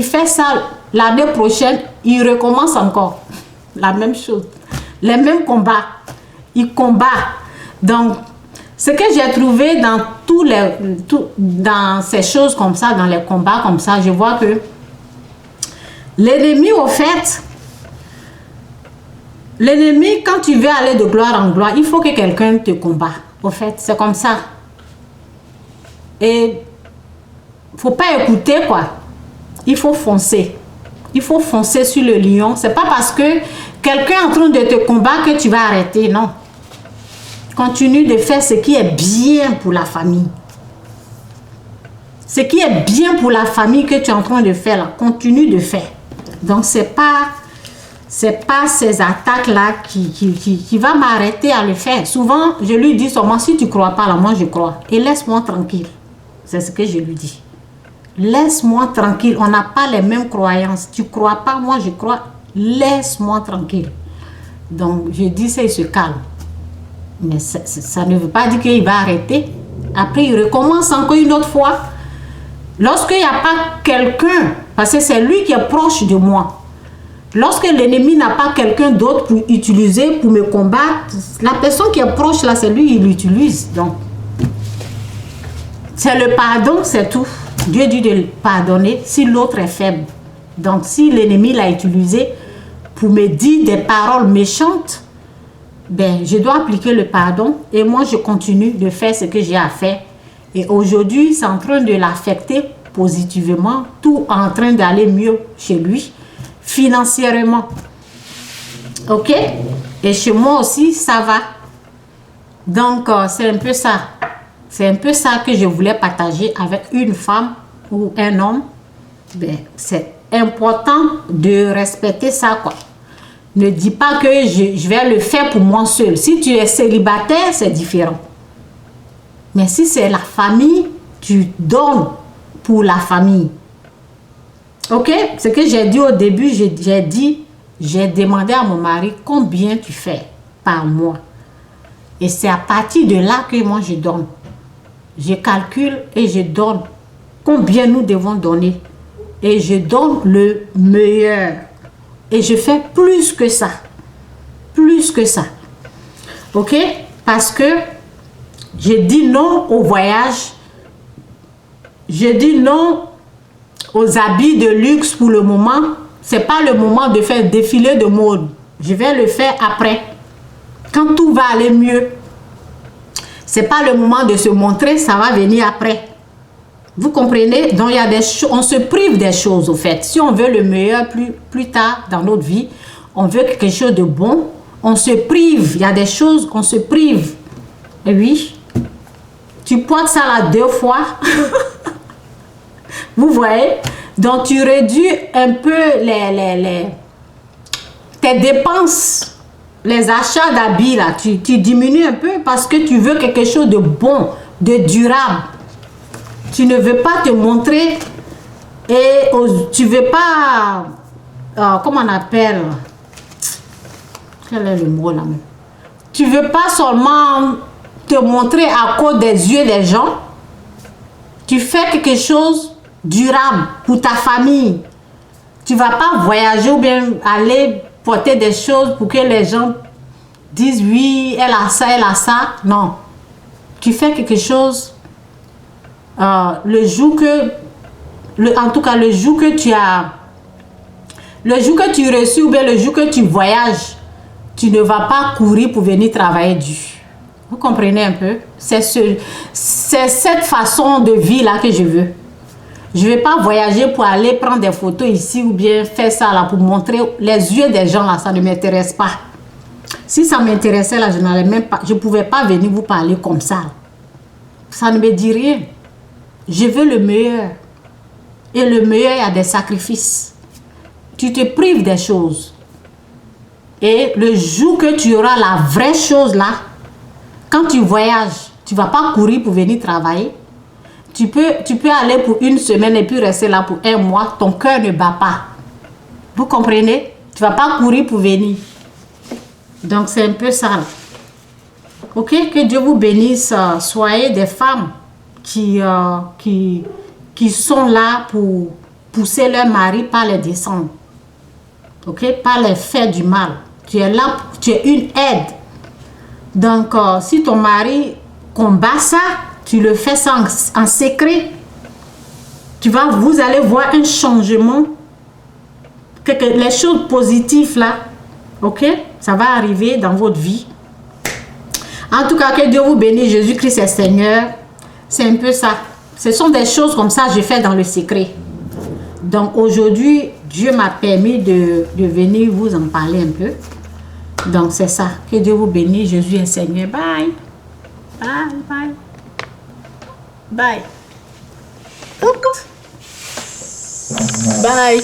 Il fait ça l'année prochaine, il recommence encore. La même chose. Les mêmes combats. Il combat. Donc, ce que j'ai trouvé dans dans ces choses comme ça, dans les combats comme ça, je vois que l'ennemi, au fait, l'ennemi, quand tu veux aller de gloire en gloire, il faut que quelqu'un te combat. Au fait, c'est comme ça. Et faut pas écouter, quoi. Il faut foncer. Il faut foncer sur le lion. C'est pas parce que quelqu'un est en train de te combattre que tu vas arrêter, non. Continue de faire ce qui est bien pour la famille. Ce qui est bien pour la famille que tu es en train de faire, là, continue de faire. Donc, c'est pas ces attaques-là qui va m'arrêter à le faire. Souvent, je lui dis seulement, si tu ne crois pas là, moi je crois. Et laisse-moi tranquille. C'est ce que je lui dis. Laisse-moi tranquille. On n'a pas les mêmes croyances. Tu ne crois pas, moi je crois. Laisse-moi tranquille. Donc, je dis ça, il se calme. Mais ça ne veut pas dire qu'il va arrêter. Après, il recommence encore une autre fois. Lorsqu'il n'y a pas quelqu'un, parce que c'est lui qui est proche de moi. Lorsque l'ennemi n'a pas quelqu'un d'autre pour utiliser, pour me combattre, la personne qui est proche là, c'est lui, il l'utilise. Donc, c'est le pardon, c'est tout. Dieu dit de pardonner si l'autre est faible. Donc, si l'ennemi l'a utilisé pour me dire des paroles méchantes, ben, je dois appliquer le pardon et moi, je continue de faire ce que j'ai à faire. Et aujourd'hui, c'est en train de l'affecter positivement, tout en train d'aller mieux chez lui, financièrement. Ok? Et chez moi aussi, ça va. Donc, c'est un peu ça. C'est un peu ça que je voulais partager avec une femme ou un homme. Ben, c'est important de respecter ça, quoi. Ne dis pas que je vais le faire pour moi seul. Si tu es célibataire, c'est différent. Mais si c'est la famille, tu donnes pour la famille. Ok? Ce que j'ai dit au début, j'ai demandé à mon mari combien tu fais par mois. Et c'est à partir de là que moi je donne. Je calcule et je donne combien nous devons donner. Et je donne le meilleur. Et je fais plus que ça. Plus que ça. Ok? Parce que je dis non au voyage. Je dis non aux habits de luxe pour le moment. Ce n'est pas le moment de faire défilé de mode. Je vais le faire après. Quand tout va aller mieux. Ce n'est pas le moment de se montrer, ça va venir après. Vous comprenez? Donc, il y a des choses, on se prive des choses, au fait. Si on veut le meilleur plus tard dans notre vie, on veut quelque chose de bon, on se prive. Il y a des choses qu'on se prive. Et oui, tu portes ça là 2 fois. Vous voyez? Donc, tu réduis un peu tes dépenses, les achats d'habits là. Tu diminues un peu parce que tu veux quelque chose de bon, de durable. Tu ne veux pas te montrer et tu ne veux pas, comment on appelle, quel est le mot là? Tu ne veux pas seulement te montrer à cause des yeux des gens. Tu fais quelque chose durable pour ta famille. Tu ne vas pas voyager ou bien aller porter des choses pour que les gens disent oui, elle a ça, elle a ça. Non. Tu fais quelque chose le jour que, en tout cas le jour que tu as, le jour que tu reçus ou bien le jour que tu voyages, tu ne vas pas courir pour venir travailler dur. Vous comprenez un peu? C'est cette façon de vie là que je veux. Je ne vais pas voyager pour aller prendre des photos ici ou bien faire ça là pour montrer les yeux des gens là, ça ne m'intéresse pas. Si ça m'intéressait là, je n'allais même pas, je ne pouvais pas venir vous parler comme ça. Ça ne me dit rien. Je veux le meilleur. Et le meilleur, il y a des sacrifices. Tu te prives des choses. Et le jour que tu auras la vraie chose là, quand tu voyages, tu ne vas pas courir pour venir travailler. Tu peux aller pour 1 semaine et puis rester là pour 1 mois. Ton cœur ne bat pas. Vous comprenez? Tu ne vas pas courir pour venir. Donc, c'est un peu ça. Ok? Que Dieu vous bénisse. Soyez des femmes qui sont là pour pousser leur mari, pas les descendre. Ok? Pas les faire du mal. Tu es là, tu es une aide. Donc, si ton mari combat ça, tu le fais ça en secret. Vous allez voir un changement. Les choses positives là, ok? Ça va arriver dans votre vie. En tout cas, que Dieu vous bénisse. Jésus-Christ est Seigneur. C'est un peu ça. Ce sont des choses comme ça que je fais dans le secret. Donc aujourd'hui, Dieu m'a permis de venir vous en parler un peu. Donc c'est ça. Que Dieu vous bénisse. Jésus est Seigneur. Bye. Bye. Bye. Bye. Bye.